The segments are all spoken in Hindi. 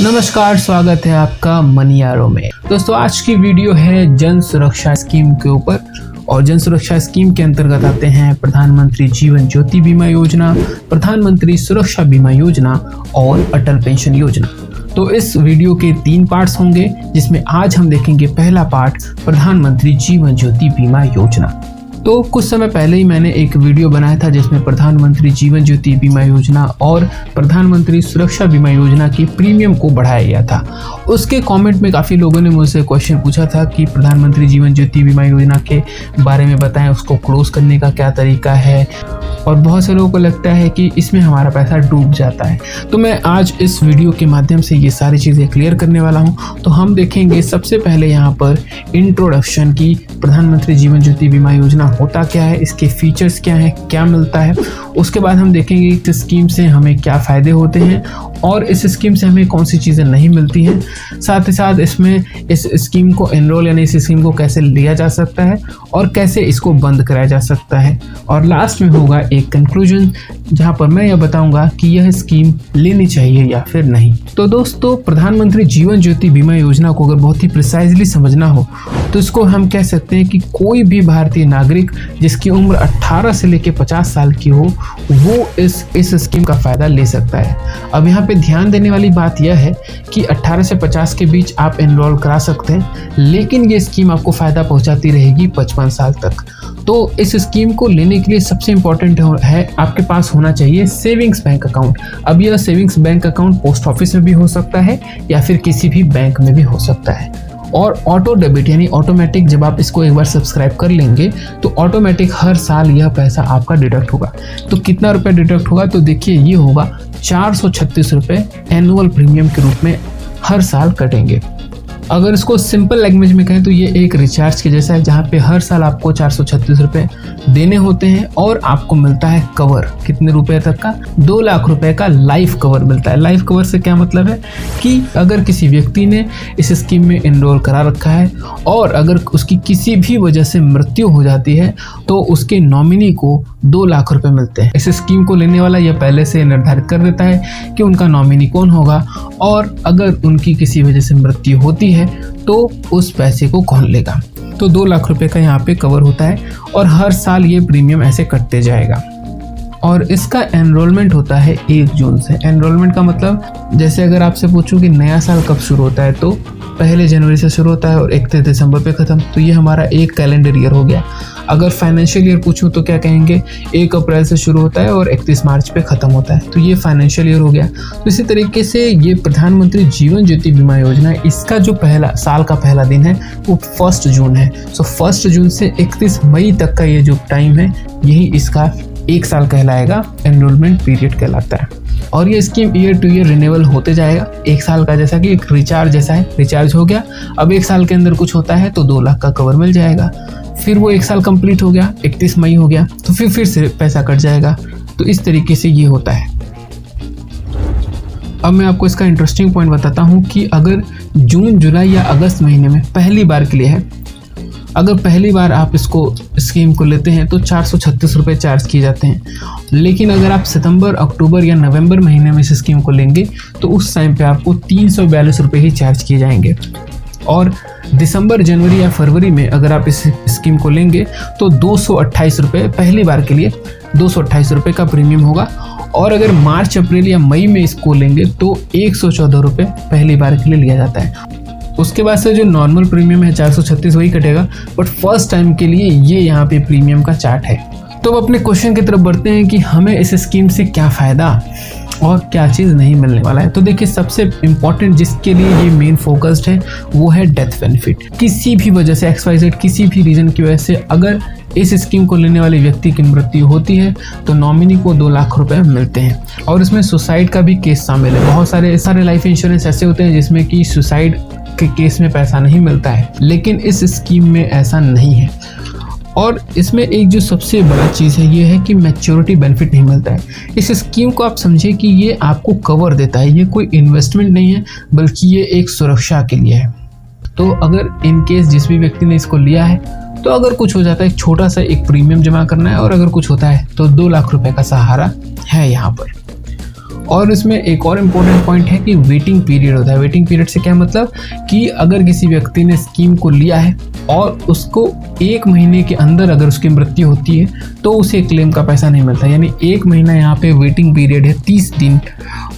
नमस्कार, स्वागत है आपका मनियारो में। दोस्तों, आज की वीडियो है जन सुरक्षा स्कीम के ऊपर। और जन सुरक्षा स्कीम के अंतर्गत आते हैं प्रधानमंत्री जीवन ज्योति बीमा योजना, प्रधानमंत्री सुरक्षा बीमा योजना और अटल पेंशन योजना। तो इस वीडियो के 3 पार्ट्स होंगे, जिसमें आज हम देखेंगे पहला पार्ट प्रधानमंत्री जीवन ज्योति बीमा योजना। तो कुछ समय पहले ही मैंने एक वीडियो बनाया था जिसमें प्रधानमंत्री जीवन ज्योति बीमा योजना और प्रधानमंत्री सुरक्षा बीमा योजना की प्रीमियम को बढ़ाया गया था। उसके कमेंट में काफ़ी लोगों ने मुझसे क्वेश्चन पूछा था कि प्रधानमंत्री जीवन ज्योति बीमा योजना के बारे में बताएं, उसको क्लोज करने का क्या तरीका है। और बहुत से लोगों को लगता है कि इसमें हमारा पैसा डूब जाता है। तो मैं आज इस वीडियो के माध्यम से ये सारी चीज़ें क्लियर करने वाला हूँ। तो हम देखेंगे सबसे पहले यहाँ पर इंट्रोडक्शन की प्रधानमंत्री जीवन ज्योति बीमा योजना होता क्या है, इसके फीचर्स क्या हैं, क्या मिलता है। उसके बाद हम देखेंगे इस स्कीम से हमें क्या फ़ायदे होते हैं और इस स्कीम से हमें कौन सी चीज़ें नहीं मिलती हैं। साथ ही साथ इसमें इस स्कीम को एनरोल यानी इस स्कीम को कैसे लिया जा सकता है और कैसे इसको बंद कराया जा सकता है। और लास्ट में होगा एक कंक्लूजन, जहां पर मैं यह बताऊंगा कि यह स्कीम लेनी चाहिए या फिर नहीं। तो दोस्तों, प्रधानमंत्री जीवन ज्योति बीमा योजना को अगर बहुत ही प्रिसाइजली समझना हो तो इसको हम कह सकते हैं कि कोई भी भारतीय नागरिक जिसकी उम्र 18 से लेकर 50 साल की हो वो इस स्कीम का फ़ायदा ले सकता है। अब यहाँ पे ध्यान देने वाली बात यह है कि 18 से 50 के बीच आप एनरोल करा सकते हैं, लेकिन ये स्कीम आपको फ़ायदा पहुँचाती रहेगी 55 साल तक। तो इस स्कीम को लेने के लिए सबसे इम्पॉर्टेंट है आपके पास होना चाहिए सेविंग्स बैंक अकाउंट। अब यह savings bank account post office में भी हो सकता है या फिर किसी भी बैंक में भी हो सकता है। और ऑटो डेबिट यानी ऑटोमेटिक, जब आप इसको एक बार सब्सक्राइब कर लेंगे तो ऑटोमेटिक हर साल यह पैसा आपका डिडक्ट होगा। तो कितना रुपये डिडक्ट होगा, तो देखिए ये होगा 436 रुपये एनुअल प्रीमियम के रूप में हर साल कटेंगे। अगर इसको सिंपल लैंग्वेज में कहें तो ये एक रिचार्ज के जैसा है, जहाँ पे हर साल आपको 436 रुपये देने होते हैं और आपको मिलता है कवर। कितने रुपए तक का? 2 लाख रुपए का लाइफ कवर मिलता है। लाइफ कवर से क्या मतलब है कि अगर किसी व्यक्ति ने इस स्कीम में एनरोल करा रखा है और अगर उसकी किसी भी वजह से मृत्यु हो जाती है तो उसके नॉमिनी को 2 लाख रुपए मिलते हैं। इस स्कीम को लेने वाला यह पहले से निर्धारित कर देता है कि उनका नॉमिनी कौन होगा और अगर उनकी किसी वजह से मृत्यु होती है तो उस पैसे को कौन लेगा। तो 2 लाख रुपए का यहाँ पे कवर होता है और हर साल ये प्रीमियम ऐसे कटते जाएगा। और इसका एनरोलमेंट होता है 1 जून से। एनरोलमेंट का मतलब, जैसे अगर आपसे पूछूं कि नया साल कब शुरू होता है तो 1 जनवरी से शुरू होता है और 31 दिसंबर पे ख़त्म। तो ये हमारा एक कैलेंडर ईयर हो गया। अगर फाइनेंशियल ईयर पूछूं तो क्या कहेंगे, 1 अप्रैल से शुरू होता है और 31 मार्च पे ख़त्म होता है। तो ये फाइनेंशियल ईयर हो गया। तो इसी तरीके से ये प्रधानमंत्री जीवन ज्योति बीमा योजना, इसका जो पहला साल का पहला दिन है वो 1 जून है। सो 1 जून से 31 मई तक का ये जो टाइम है, यही इसका 1 साल कहलाएगा, एनरोलमेंट पीरियड कहलाता है। और ये scheme year two year renewal होते जाएगा 1 साल का, जैसा कि एक रिचार्ज जैसा है। रिचार्ज हो गया, अब 1 साल के अंदर कुछ होता है तो 2 लाख का कवर मिल जाएगा। फिर वो 1 साल कंप्लीट हो गया, 31 मई हो गया तो फिर से पैसा कट जाएगा। तो इस तरीके से ये होता है। अब मैं आपको इसका इंटरेस्टिंग पॉइंट बताता हूँ कि अगर जून, जुलाई या अगस्त महीने में पहली बार के लिए है, अगर पहली बार आप इसको स्कीम को लेते हैं तो 436 रुपये चार्ज किए जाते हैं। लेकिन अगर आप सितंबर, अक्टूबर या नवंबर महीने में इस स्कीम को लेंगे तो उस टाइम पे आपको 342 रुपये ही चार्ज किए जाएंगे। और दिसंबर, जनवरी या फरवरी में अगर आप इस स्कीम को लेंगे तो 228 रुपये पहली बार के लिए 228 रुपये का प्रीमियम होगा। और अगर मार्च, अप्रैल या मई में इसको लेंगे तो 114 रुपये पहली बार के लिए लिया जाता है। उसके बाद से जो नॉर्मल प्रीमियम है 436 वही कटेगा, बट फर्स्ट टाइम के लिए ये यहाँ पे प्रीमियम का चार्ट है। तो अब अपने क्वेश्चन की तरफ बढ़ते हैं कि हमें इस स्कीम से क्या फ़ायदा और क्या चीज़ नहीं मिलने वाला है। तो देखिए, सबसे इम्पॉर्टेंट जिसके लिए ये मेन फोकस्ड है वो है डेथ बेनिफिट। किसी भी वजह से XYZ किसी भी रीज़न की वजह से अगर इस स्कीम को लेने वाले व्यक्ति की मृत्यु होती है तो नॉमिनी को 2 लाख रुपए मिलते हैं। और इसमें सुसाइड का भी केस शामिल है। बहुत सारे लाइफ इंश्योरेंस ऐसे होते हैं जिसमें कि सुसाइड के केस में पैसा नहीं मिलता है, लेकिन इस स्कीम में ऐसा नहीं है। और इसमें एक जो सबसे बड़ा चीज़ है ये है कि मैच्योरिटी बेनिफिट नहीं मिलता है। इस स्कीम को आप समझिए कि ये आपको कवर देता है, ये कोई इन्वेस्टमेंट नहीं है बल्कि ये एक सुरक्षा के लिए है। तो अगर इन केस जिस भी व्यक्ति ने इसको लिया है तो अगर कुछ हो जाता है, एक छोटा सा एक प्रीमियम जमा करना है और अगर कुछ होता है तो 2 लाख रुपए का सहारा है यहाँ पर। और इसमें एक और इम्पोर्टेंट पॉइंट है कि वेटिंग पीरियड होता है। वेटिंग पीरियड से क्या मतलब कि अगर किसी व्यक्ति ने स्कीम को लिया है और उसको 1 महीने के अंदर अगर उसकी मृत्यु होती है तो उसे क्लेम का पैसा नहीं मिलता, यानी 1 महीना यहाँ पे वेटिंग पीरियड है, 30 दिन।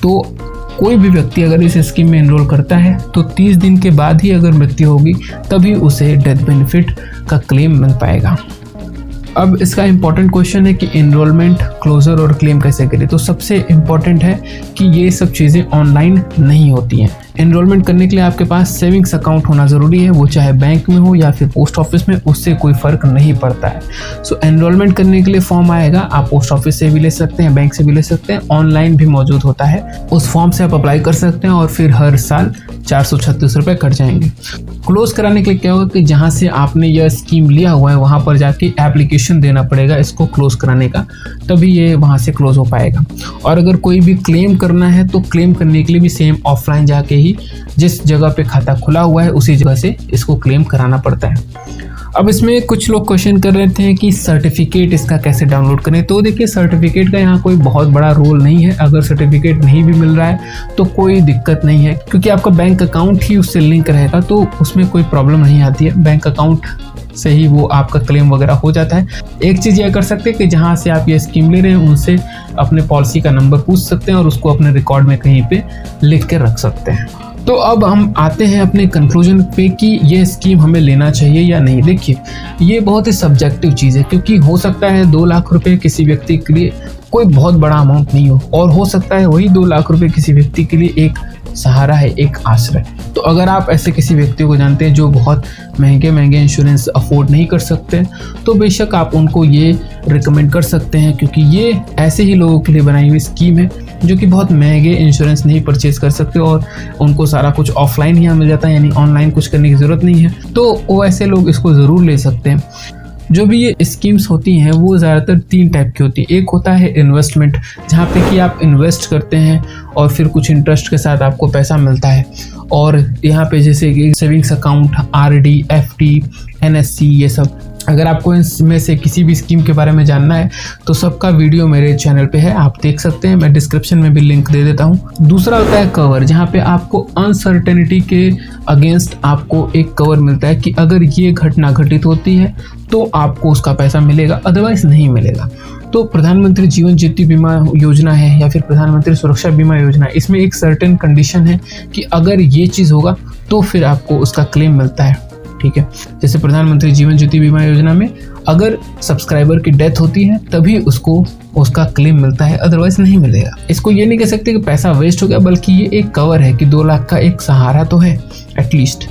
तो कोई भी व्यक्ति अगर इस स्कीम में एनरोल करता है तो 30 दिन के बाद ही अगर मृत्यु होगी तभी उसे डेथ बेनिफिट का क्लेम मिल पाएगा। अब इसका इम्पॉर्टेंट क्वेश्चन है कि एनरोलमेंट, क्लोजर और क्लेम कैसे करें। तो सबसे इम्पॉर्टेंट है कि ये सब चीज़ें ऑनलाइन नहीं होती हैं। एनरोलमेंट करने के लिए आपके पास सेविंग्स अकाउंट होना ज़रूरी है, वो चाहे बैंक में हो या फिर पोस्ट ऑफिस में, उससे कोई फ़र्क नहीं पड़ता है। सो एनरोलमेंट करने के लिए फॉर्म आएगा, आप पोस्ट ऑफिस से भी ले सकते हैं, बैंक से भी ले सकते हैं, ऑनलाइन भी मौजूद होता है। उस फॉर्म से आप अप्लाई कर सकते हैं और फिर हर साल 436 रुपये कट जाएंगे। क्लोज कराने के लिए क्या होगा कि जहाँ से आपने यह स्कीम लिया हुआ है वहाँ पर जाके एप्लीकेशन देना पड़ेगा इसको क्लोज कराने का, तभी ये वहाँ से क्लोज हो पाएगा। और अगर कोई भी क्लेम करना है तो क्लेम करने के लिए भी सेम ऑफलाइन जाके ही जिस जगह पे खाता खुला हुआ है उसी जगह से इसको क्लेम कराना पड़ता है। अब इसमें कुछ लोग क्वेश्चन कर रहे थे कि सर्टिफिकेट इसका कैसे डाउनलोड करें। तो देखिए, सर्टिफिकेट का यहाँ कोई बहुत बड़ा रोल नहीं है। अगर सर्टिफिकेट नहीं भी मिल रहा है तो कोई दिक्कत नहीं है, क्योंकि आपका बैंक अकाउंट ही उससे लिंक रहेगा, तो उसमें कोई प्रॉब्लम नहीं आती है। बैंक अकाउंट से ही वो आपका क्लेम वगैरह हो जाता है। एक चीज़ यह कर सकते हैं कि जहाँ से आप ये स्कीम ले रहे हैं उनसे अपने पॉलिसी का नंबर पूछ सकते हैं और उसको अपने रिकॉर्ड में कहीं पे लिख के रख सकते हैं। तो अब हम आते हैं अपने कंक्लूजन पे कि ये स्कीम हमें लेना चाहिए या नहीं। देखिए, ये बहुत ही सब्जेक्टिव चीज़ है, क्योंकि हो सकता है 2 लाख रुपए किसी व्यक्ति के लिए कोई बहुत बड़ा अमाउंट नहीं हो, और हो सकता है वही 2 लाख रुपए किसी व्यक्ति के लिए एक सहारा है, एक आश्रय। तो अगर आप ऐसे किसी व्यक्ति को जानते हैं जो बहुत महंगे इंश्योरेंस अफोर्ड नहीं कर सकते, तो बेशक आप उनको ये रिकमेंड कर सकते हैं, क्योंकि ये ऐसे ही लोगों के लिए बनाई हुई स्कीम है जो कि बहुत महंगे इंश्योरेंस नहीं परचेज कर सकते और उनको सारा कुछ ऑफलाइन ही मिल जाता है, यानी ऑनलाइन कुछ करने की ज़रूरत नहीं है। तो वो ऐसे लोग इसको ज़रूर ले सकते हैं। जो भी ये स्कीम्स होती हैं वो ज़्यादातर 3 टाइप की होती है। एक होता है इन्वेस्टमेंट, जहाँ पे कि आप इन्वेस्ट करते हैं और फिर कुछ इंटरेस्ट के साथ आपको पैसा मिलता है। और यहाँ पे जैसे कि savings account, RD, FD, NSC, ये सब। अगर आपको इनमें से किसी भी स्कीम के बारे में जानना है तो सबका वीडियो मेरे चैनल पे है, आप देख सकते हैं, मैं डिस्क्रिप्शन में भी लिंक दे देता हूँ। दूसरा होता है कवर, जहाँ पे आपको अनसर्टेनिटी के अगेंस्ट आपको एक कवर मिलता है कि अगर ये घटना घटित होती है तो आपको उसका पैसा मिलेगा, अदरवाइज नहीं मिलेगा। तो प्रधानमंत्री जीवन ज्योति बीमा योजना है या फिर प्रधानमंत्री सुरक्षा बीमा योजना, इसमें एक सर्टेन कंडीशन है कि अगर ये चीज़ होगा तो फिर आपको उसका क्लेम मिलता है। ठीक है, जैसे प्रधानमंत्री जीवन ज्योति बीमा योजना में अगर सब्सक्राइबर की डेथ होती है तभी उसको उसका क्लेम मिलता है, अदरवाइज नहीं मिलेगा। इसको ये नहीं कह सकते कि पैसा वेस्ट हो गया, बल्कि ये एक कवर है कि 2 लाख का एक सहारा तो है एटलीस्ट।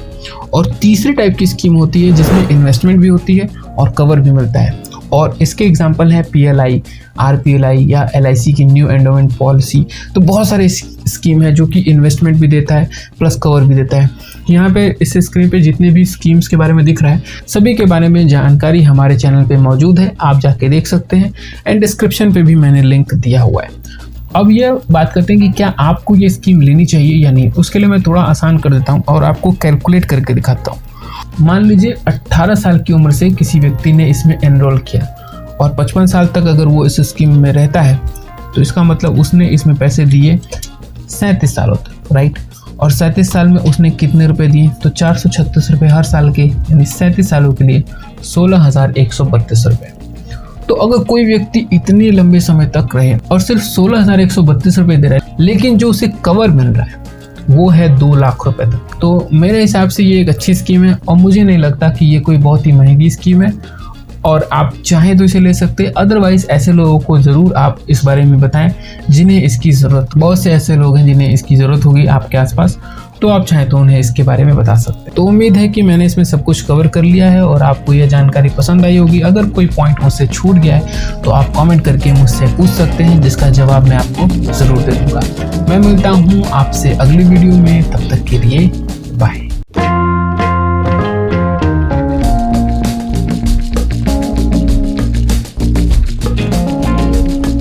और तीसरी टाइप की स्कीम होती है जिसमें इन्वेस्टमेंट भी होती है और कवर भी मिलता है, और इसके एग्जांपल है PLI, RPLI या LIC की न्यू एंडोमेंट पॉलिसी। तो बहुत सारे स्कीम है जो कि इन्वेस्टमेंट भी देता है प्लस कवर भी देता है। यहाँ पे इस स्क्रीन पे जितने भी स्कीम्स के बारे में दिख रहा है सभी के बारे में जानकारी हमारे चैनल पे मौजूद है, आप जाके देख सकते हैं, एंड डिस्क्रिप्शन पे भी मैंने लिंक दिया हुआ है। अब ये बात करते हैं कि क्या आपको ये स्कीम लेनी चाहिए या नहीं। उसके लिए मैं थोड़ा आसान कर देता हूँ और आपको कैलकुलेट करके दिखाता हूँ। मान लीजिए 18 साल की उम्र से किसी व्यक्ति ने इसमें एनरोल किया और 55 साल तक अगर वो इस स्कीम में रहता है तो इसका मतलब उसने इसमें पैसे दिए 37 सालों तक, राइट। और 37 साल में उसने कितने रुपए दिए, तो 436 रुपये हर साल के, यानी 37 सालों के लिए 16,132 रुपये। तो अगर कोई व्यक्ति इतने लंबे समय तक रहे और सिर्फ 16,132 रुपये दे रहा है, लेकिन जो उसे कवर मिल रहा है वो है 2 लाख रुपए तक, तो मेरे हिसाब से ये एक अच्छी स्कीम है और मुझे नहीं लगता कि ये कोई बहुत ही महंगी स्कीम है, और आप चाहें तो इसे ले सकते हैं। अदरवाइज ऐसे लोगों को ज़रूर आप इस बारे में बताएं जिन्हें इसकी ज़रूरत, बहुत से ऐसे लोग हैं जिन्हें इसकी ज़रूरत होगी आपके आसपास, तो आप चाहें तो उन्हें इसके बारे में बता सकते हैं। तो उम्मीद है कि मैंने इसमें सब कुछ कवर कर लिया है और आपको यह जानकारी पसंद आई होगी। अगर कोई पॉइंट मुझसे छूट गया है तो आप कमेंट करके मुझसे पूछ सकते हैं, जिसका जवाब मैं आपको ज़रूर दे दूँगा। मैं मिलता हूँ आपसे अगली वीडियो में, तब तक के लिए